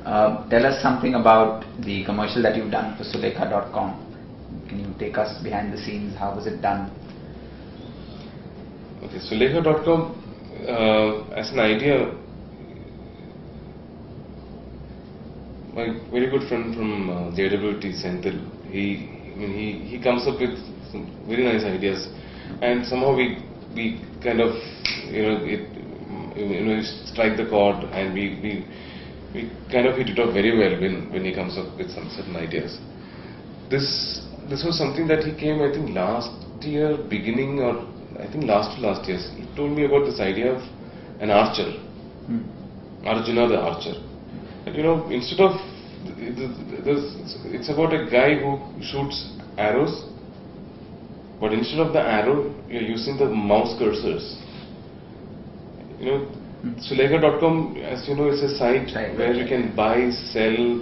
Tell us something about the commercial that you've done for Sulekha.com. Can you take us behind the scenes? How was it done? Okay, Sulekha.com, as an idea, my very good friend from JWT Senthil, he comes up with some very nice ideas, and somehow we kind of strike the chord, and we kind of hit it off very well when he comes up with some certain ideas. This was something that he came, I think, last year beginning, or I think last year. He told me about this idea of an archer, Arjuna the archer. And instead of it's about a guy who shoots arrows, but instead of the arrow, you're using the mouse cursors. Sulekha.com, as you know, is a site where you can buy, sell,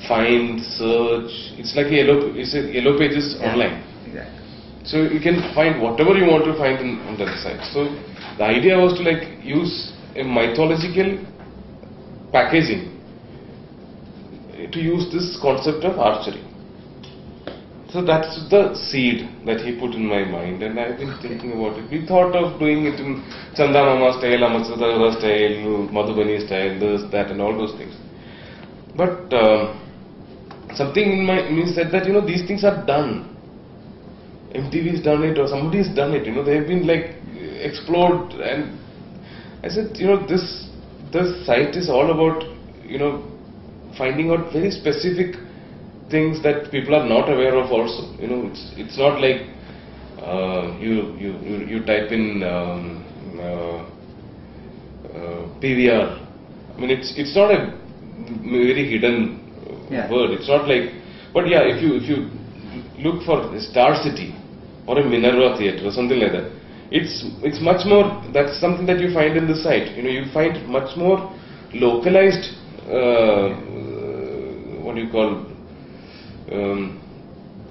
find, search. It's like it's a yellow pages online. Exactly. So you can find whatever you want to find on that site. So the idea was to use a mythological packaging to use this concept of archery. So that's the seed that he put in my mind, and I've been thinking about it. We thought of doing it in Chanda Mama style, Amatsuda style, Madhubani style, this, that, and all those things. But something in me said that these things are done. MTV's done it, or somebody's done it. They have been explored, and I said, this site is all about finding out very specific things that people are not aware of also. It's not like you type in PVR. I mean, it's not a very hidden word. It's not like, but yeah, if you look for Star City or a Minerva theatre or something like that, it's much more. That's something that you find in the site. You find much more localized. What do you call?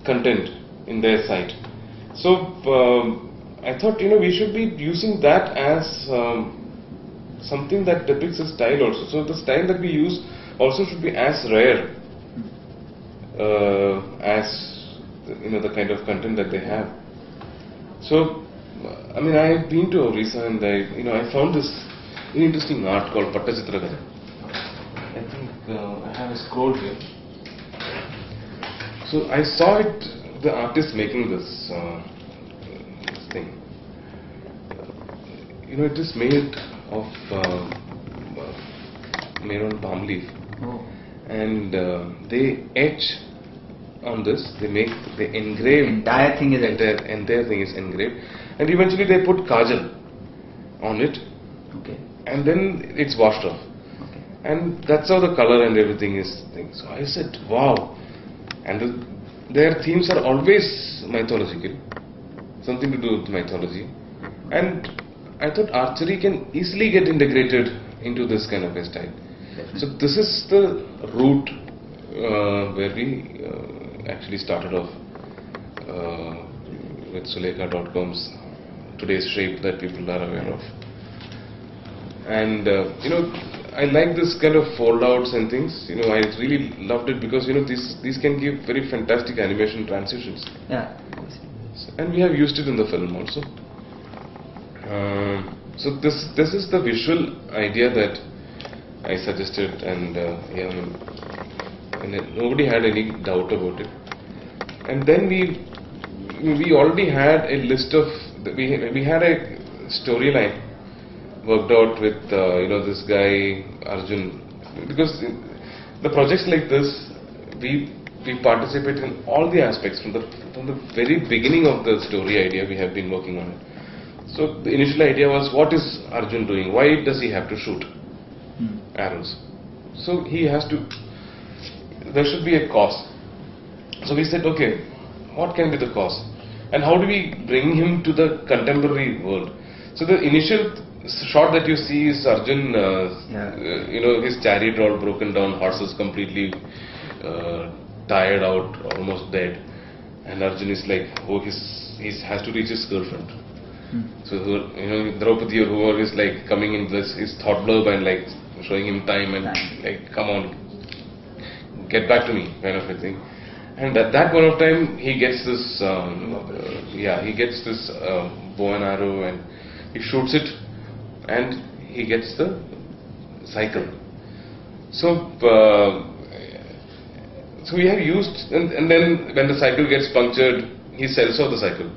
Content in their site. So I thought we should be using that as something that depicts a style also. So the style that we use also should be as rare as the kind of content that they have. So I mean, I've been to Orrisa, and I found this very interesting art called Pattachitra Kala. I think I have a scroll here. So I saw the artist making this thing. It is made of made on palm leaf, and they etch on this. They engrave. Entire thing is engraved, and eventually they put kajal on it. Okay. And then it's washed off. Okay. And that's how the color and everything is. So I said, wow. And their themes are always mythological, something to do with mythology. And I thought archery can easily get integrated into this kind of a style. Definitely. So this is the route where we actually started off with Sulekha.com's today's shape that people are aware of. And I like this kind of fold outs and things. I really loved it because these can give very fantastic animation transitions. Yeah. And we have used it in the film also. So this is the visual idea that I suggested, and nobody had any doubt about it. And then we already had a list of we had a storyline worked out with this guy Arjun, because the projects like this we participate in all the aspects from the very beginning of the story idea. We have been working on it. So the initial idea was, what is Arjun doing? Why does he have to shoot arrows? So there should be a cause. So we said, okay, what can be the cause, and how do we bring him to the contemporary world? So the initial shot that you see is Arjun, his chariot all broken down, horses completely tired out, almost dead, and Arjun is like, he has to reach his girlfriend. So Draupadi or whoever is like coming in this his thought blurb and like showing him time and like, come on, get back to me, kind of a thing. And at that point of time, he gets this, he gets this bow and arrow, and he shoots it, and he gets the cycle. So, so we have used, and then when the cycle gets punctured, he sells off the cycle.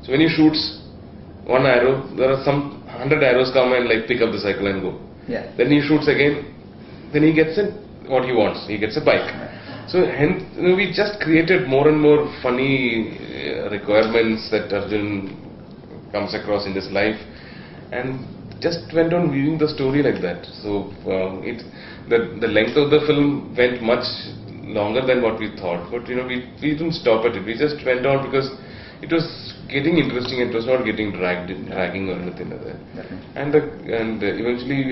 So when he shoots one arrow, there are some 100 arrows come and like pick up the cycle and go. Yeah. Then he shoots again, then he gets what he wants. He gets a bike. So hence, we just created more and more funny requirements that Arjun comes across in his life, and just went on weaving the story like that. So the length of the film went much longer than what we thought, but we didn't stop at it. We just went on because it was getting interesting. It was not getting dragging or anything like that. And eventually,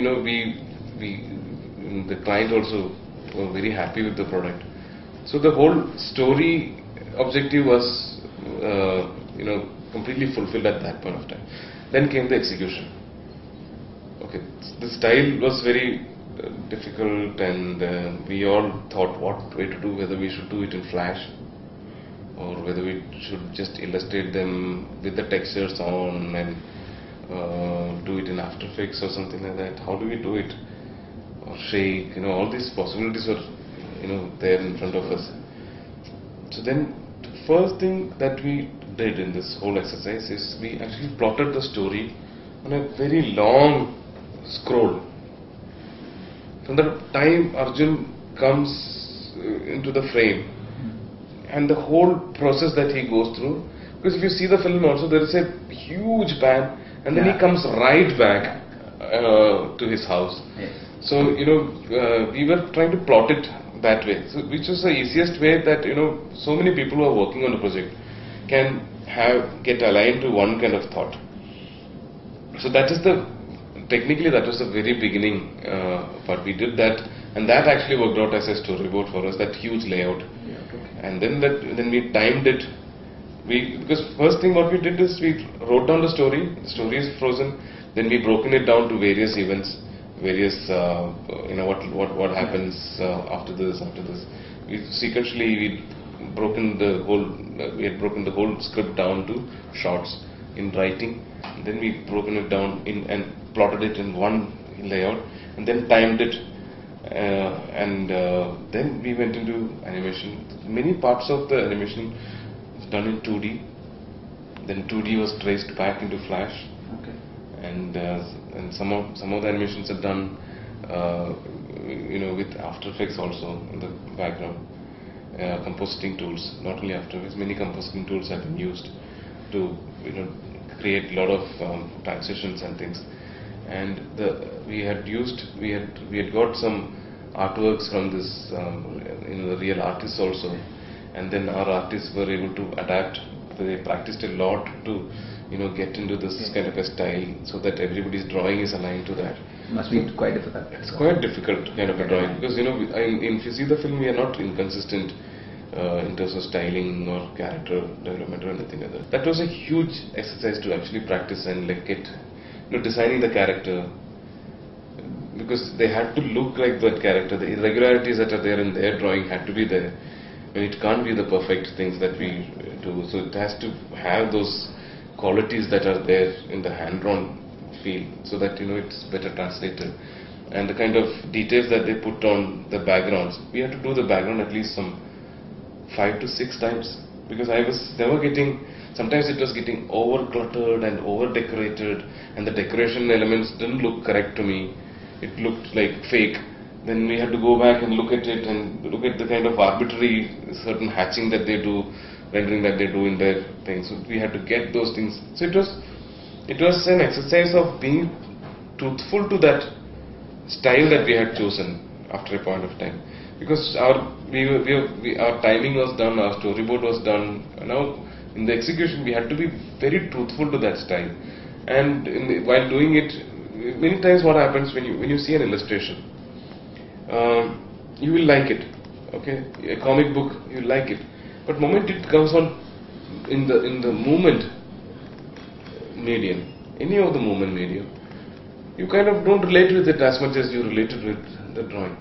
the client also were very happy with the product. So the whole story objective was, completely fulfilled at that point of time. Then came the execution. Okay, the style was very difficult, and we all thought what way to do, whether we should do it in Flash or whether we should just illustrate them with the textures on and do it in After Effects or something like that. How do we do it? Or shake, all these possibilities were, there in front of us. So then, the first thing that we did in this whole exercise is we actually plotted the story on a very long scroll. From the time Arjun comes into the frame and the whole process that he goes through, because if you see the film also, there is a huge pan, and then he comes right back to his house. Yes. So we were trying to plot it that way, so which was the easiest way that so many people who are working on the project can get aligned to one kind of thought. So that is technically that was the very beginning part. We did that, and that actually worked out as a storyboard for us, that huge layout. And then we timed it. Because first thing what we did is we wrote down the story. The story is frozen. Then we broken it down to various events, various what happens after this. Sequentially we had broken the whole script down to shots in writing. And then we broken it down and plotted it in one layout, and then timed it. Then we went into animation. Many parts of the animation was done in 2D. Then 2D was traced back into Flash. Okay. And some of the animations are done, with After Effects also in the background. Compositing tools, not only After Effects, many compositing tools have been used to create a lot of transitions and things. And we had got some artworks from this the real artists also, and then our artists were able to adapt. They practiced a lot to get into this kind of a style, so that everybody's drawing is aligned to that. Must be quite difficult. It's quite difficult kind of a drawing, because if you see the film, we are not inconsistent in terms of styling or character development or anything like that. That was a huge exercise to actually practice and get designing the character, because they had to look like that character. The irregularities that are there in their drawing had to be there. It can't be the perfect things that we do. So it has to have those qualities that are there in the hand-drawn feel, so that it's better translated. And the kind of details that they put on the backgrounds, we had to do the background at least some 5 to 6 times, because I was never getting. Sometimes it was getting over cluttered and over decorated, and the decoration elements didn't look correct to me. It looked like fake. Then we had to go back and look at it and look at the kind of arbitrary certain hatching that they do, rendering that they do in their things. So we had to get those things. So it was an exercise of being truthful to that style that we had chosen after a point of time, because our timing was done, our storyboard was done. Now in the execution we had to be very truthful to that style. And while doing it, many times what happens when you see an illustration, you will like it. Okay, a comic book, you like it, but moment it comes on in the movement medium, any of the movement medium, you kind of don't relate with it as much as you related with the drawing.